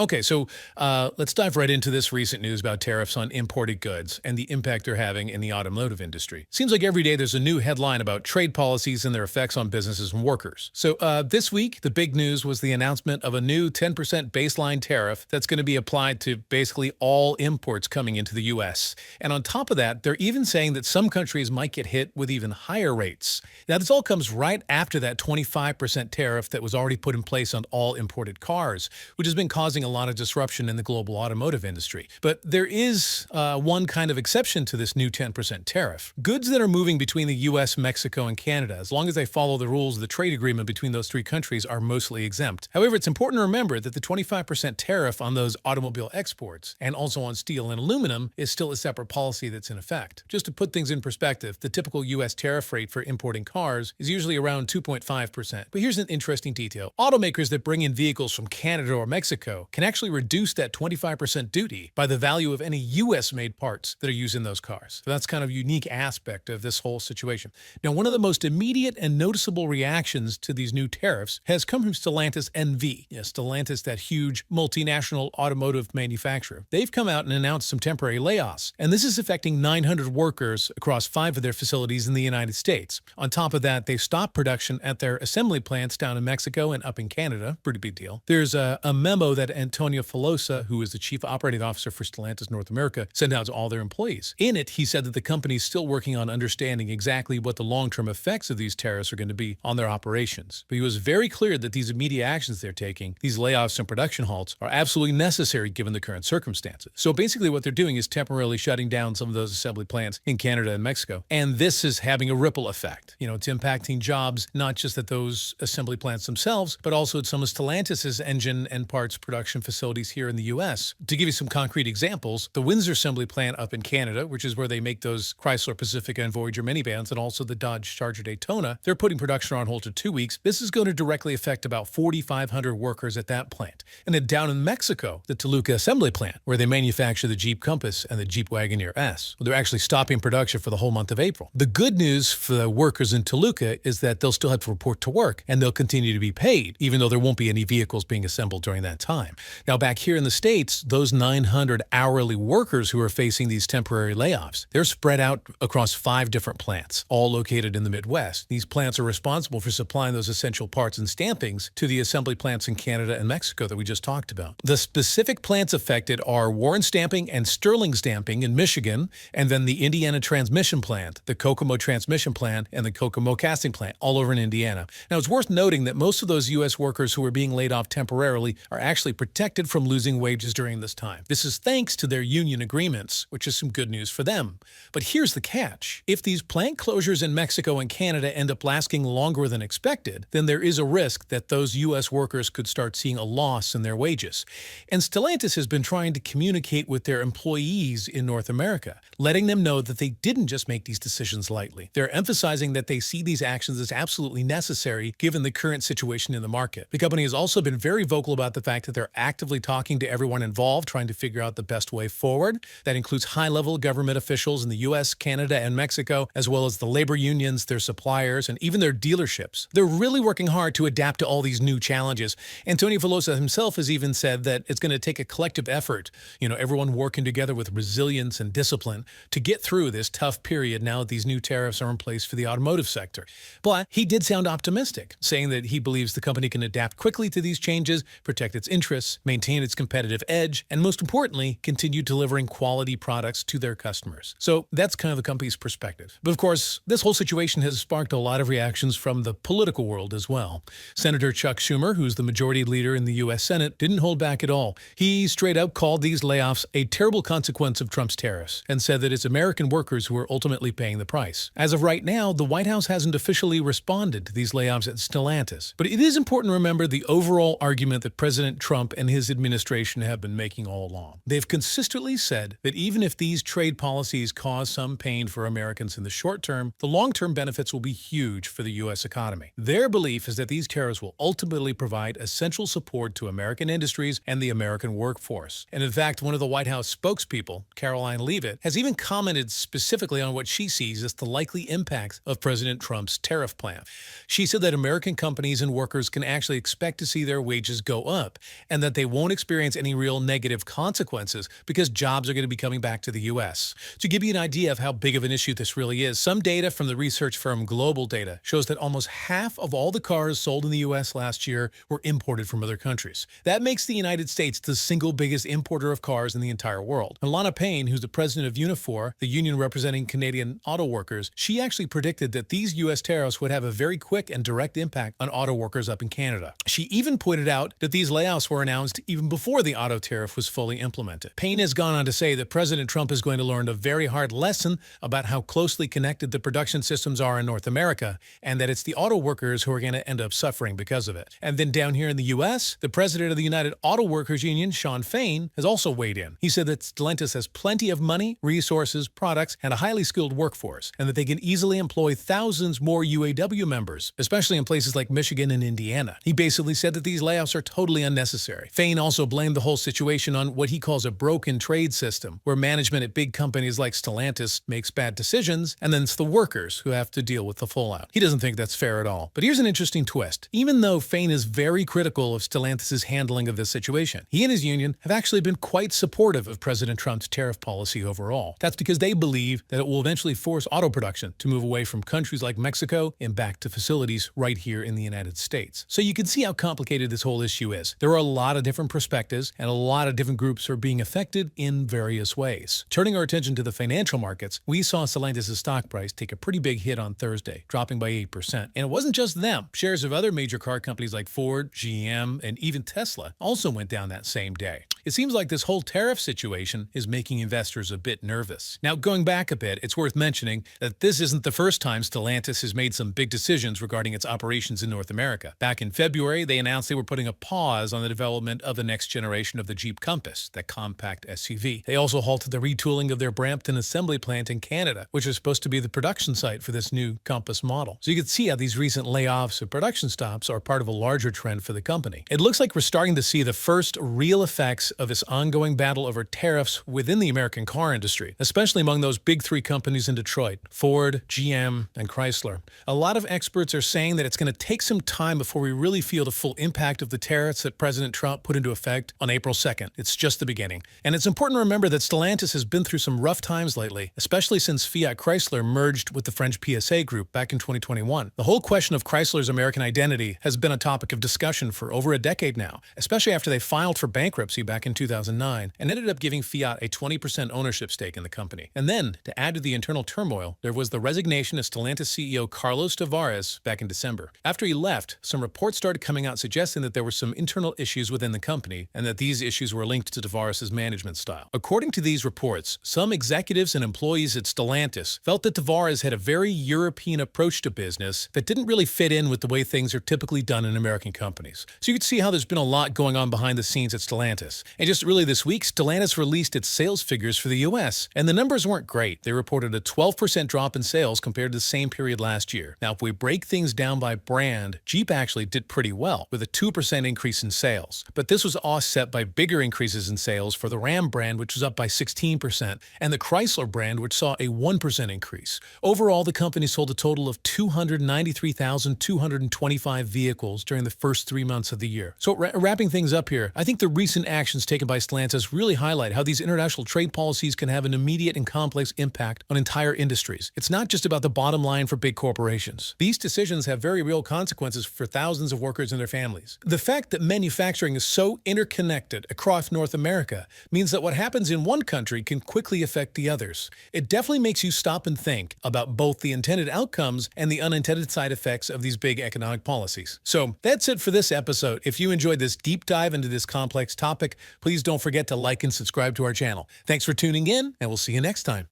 Okay, so let's dive right into this recent news about tariffs on imported goods and the impact they're having in the automotive industry. Seems like every day there's a new headline about trade policies and their effects on businesses and workers. So this week, the big news was the announcement of a new 10% baseline tariff that's going to be applied to basically all imports coming into the U.S. And on top of that, they're even saying that some countries might get hit with even higher rates. Now, this all comes right after that 25% tariff that was already put in place on all imported cars, which has been causing a lot of disruption in the global automotive industry. But there is one kind of exception to this new 10% tariff. Goods that are moving between the US, Mexico, and Canada, as long as they follow the rules of the trade agreement between those three countries, are mostly exempt. However, it's important to remember that the 25% tariff on those automobile exports and also on steel and aluminum is still a separate policy that's in effect. Just to put things in perspective, the typical US tariff rate for importing cars is usually around 2.5%. But here's an interesting detail. Automakers that bring in vehicles from Canada or Mexico can actually reduce that 25% duty by the value of any US-made parts that are used in those cars. So that's kind of a unique aspect of this whole situation. Now, one of the most immediate and noticeable reactions to these new tariffs has come from Stellantis NV. Yes, Stellantis, that huge multinational automotive manufacturer. They've come out and announced some temporary layoffs, and this is affecting 900 workers across 5 of their facilities in the United States. On top of that, they've stopped production at their assembly plants down in Mexico and up in Canada. Pretty big deal. There's a memo that Antonio Filosa, who is the chief operating officer for Stellantis North America, sent out to all their employees. In it, he said that the company is still working on understanding exactly what the long-term effects of these tariffs are going to be on their operations. But he was very clear that these immediate actions they're taking, these layoffs and production halts, are absolutely necessary given the current circumstances. So basically what they're doing is temporarily shutting down some of those assembly plants in Canada and Mexico. And this is having a ripple effect. It's impacting jobs, not just at those assembly plants themselves, but also at some of Stellantis's engine and parts production facilities here in the U.S. To give you some concrete examples, the Windsor assembly plant up in Canada, which is where they make those Chrysler Pacifica and Voyager minivans and also the Dodge Charger Daytona, they're putting production on hold for 2 weeks. This is going to directly affect about 4,500 workers at that plant. And then down in Mexico, the Toluca assembly plant, where they manufacture the Jeep Compass and the Jeep Wagoneer S. Well, they're actually stopping production for the whole month of April. The good news for the workers in Toluca is that they'll still have to report to work and they'll continue to be paid, even though there won't be any vehicles being assembled during that time. Now, back here in the States, those 900 hourly workers who are facing these temporary layoffs, they're spread out across 5 different plants, all located in the Midwest. These plants are responsible for supplying those essential parts and stampings to the assembly plants in Canada and Mexico that we just talked about. The specific plants affected are Warren Stamping and Sterling Stamping in Michigan, and then the Indiana Transmission Plant, the Kokomo Transmission Plant, and the Kokomo Casting Plant, all over in Indiana. Now, it's worth noting that most of those U.S. workers who are being laid off temporarily are actually protected from losing wages during this time. This is thanks to their union agreements, which is some good news for them. But here's the catch. If these plant closures in Mexico and Canada end up lasting longer than expected, then there is a risk that those U.S. workers could start seeing a loss in their wages. And Stellantis has been trying to communicate with their employees in North America, letting them know that they didn't just make these decisions lightly. They're emphasizing that they see these actions as absolutely necessary given the current situation in the market. The company has also been very vocal about the fact that they're actively talking to everyone involved, trying to figure out the best way forward. That includes high-level government officials in the U.S., Canada, and Mexico, as well as the labor unions, their suppliers, and even their dealerships. They're really working hard to adapt to all these new challenges. Antonio Filosa himself has even said that it's going to take a collective effort, everyone working together with resilience and discipline to get through this tough period now that these new tariffs are in place for the automotive sector. But he did sound optimistic, saying that he believes the company can adapt quickly to these changes, protect its interests, maintain its competitive edge, and most importantly, continue delivering quality products to their customers. So that's kind of the company's perspective. But of course, this whole situation has sparked a lot of reactions from the political world as well. Senator Chuck Schumer, who's the majority leader in the U.S. Senate, didn't hold back at all. He straight out called these layoffs a terrible consequence of Trump's tariffs and said that it's American workers who are ultimately paying the price. As of right now, the White House hasn't officially responded to these layoffs at Stellantis. But it is important to remember the overall argument that President Trump and his administration have been making all along. They've consistently said that even if these trade policies cause some pain for Americans in the short term, the long-term benefits will be huge for the U.S. economy. Their belief is that these tariffs will ultimately provide essential support to American industries and the American workforce. And in fact, one of the White House spokespeople, Caroline Leavitt, has even commented specifically on what she sees as the likely impacts of President Trump's tariff plan. She said that American companies and workers can actually expect to see their wages go up, and that they won't experience any real negative consequences because jobs are going to be coming back to the U.S. To give you an idea of how big of an issue this really is, some data from the research firm Global Data shows that almost half of all the cars sold in the U.S. last year were imported from other countries. That makes the United States the single biggest importer of cars in the entire world. And Lana Payne, who's the president of Unifor, the union representing Canadian auto workers, she actually predicted that these U.S. tariffs would have a very quick and direct impact on auto workers up in Canada. She even pointed out that these layoffs were announced even before the auto tariff was fully implemented. Payne has gone on to say that President Trump is going to learn a very hard lesson about how closely connected the production systems are in North America, and that it's the auto workers who are going to end up suffering because of it. And then down here in the U.S., the president of the United Auto Workers Union, Shawn Fain, has also weighed in. He said that Stellantis has plenty of money, resources, products, and a highly skilled workforce, and that they can easily employ thousands more UAW members, especially in places like Michigan and Indiana. He basically said that these layoffs are totally unnecessary. Fain also blamed the whole situation on what he calls a broken trade system, where management at big companies like Stellantis makes bad decisions, and then it's the workers who have to deal with the fallout. He doesn't think that's fair at all. But here's an interesting twist. Even though Fain is very critical of Stellantis' handling of this situation, he and his union have actually been quite supportive of President Trump's tariff policy overall. That's because they believe that it will eventually force auto production to move away from countries like Mexico and back to facilities right here in the United States. So you can see how complicated this whole issue is. There are a lot of different perspectives, and a lot of different groups are being affected in various ways. Turning our attention to the financial markets, we saw Stellantis' stock price take a pretty big hit on Thursday, dropping by 8%. And it wasn't just them. Shares of other major car companies like Ford, GM, and even Tesla also went down that same day. It seems like this whole tariff situation is making investors a bit nervous. Now, going back a bit, it's worth mentioning that this isn't the first time Stellantis has made some big decisions regarding its operations in North America. Back in February, they announced they were putting a pause on the development of the next generation of the Jeep Compass, that compact SUV. They also halted the retooling of their Brampton assembly plant in Canada, which is supposed to be the production site for this new Compass model. So you can see how these recent layoffs and production stops are part of a larger trend for the company. It looks like we're starting to see the first real effects of this ongoing battle over tariffs within the American car industry, especially among those big three companies in Detroit, Ford, GM, and Chrysler. A lot of experts are saying that it's going to take some time before we really feel the full impact of the tariffs that President Trump put into effect on April 2nd. It's just the beginning. And it's important to remember that Stellantis has been through some rough times lately, especially since Fiat Chrysler merged with the French PSA group back in 2021. The whole question of Chrysler's American identity has been a topic of discussion for over a decade now, especially after they filed for bankruptcy back in 2009 and ended up giving Fiat a 20% ownership stake in the company. And then, to add to the internal turmoil, there was the resignation of Stellantis CEO Carlos Tavares back in December. After he left, some reports started coming out suggesting that there were some internal issues within the company and that these issues were linked to Tavares' management style. According to these reports, some executives and employees at Stellantis felt that Tavares had a very European approach to business that didn't really fit in with the way things are typically done in American companies. So you can see how there's been a lot going on behind the scenes at Stellantis. And just really this week, Stellantis released its sales figures for the U.S., and the numbers weren't great. They reported a 12% drop in sales compared to the same period last year. Now, if we break things down by brand, Jeep actually did pretty well, with a 2% increase in sales. But this was offset by bigger increases in sales for the Ram brand, which was up by 16%, and the Chrysler brand, which saw a 1% increase. Overall, the company sold a total of 293,225 vehicles during the first 3 months of the year. So wrapping things up here, I think the recent actions taken by Stellantis really highlight how these international trade policies can have an immediate and complex impact on entire industries. It's not just about the bottom line for big corporations. These decisions have very real consequences for thousands of workers and their families. The fact that manufacturing is so interconnected across North America means that what happens in one country can quickly affect the others. It definitely makes you stop and think about both the intended outcomes and the unintended side effects of these big economic policies. So that's it for this episode. If you enjoyed this deep dive into this complex topic, please don't forget to like and subscribe to our channel. Thanks for tuning in, and we'll see you next time.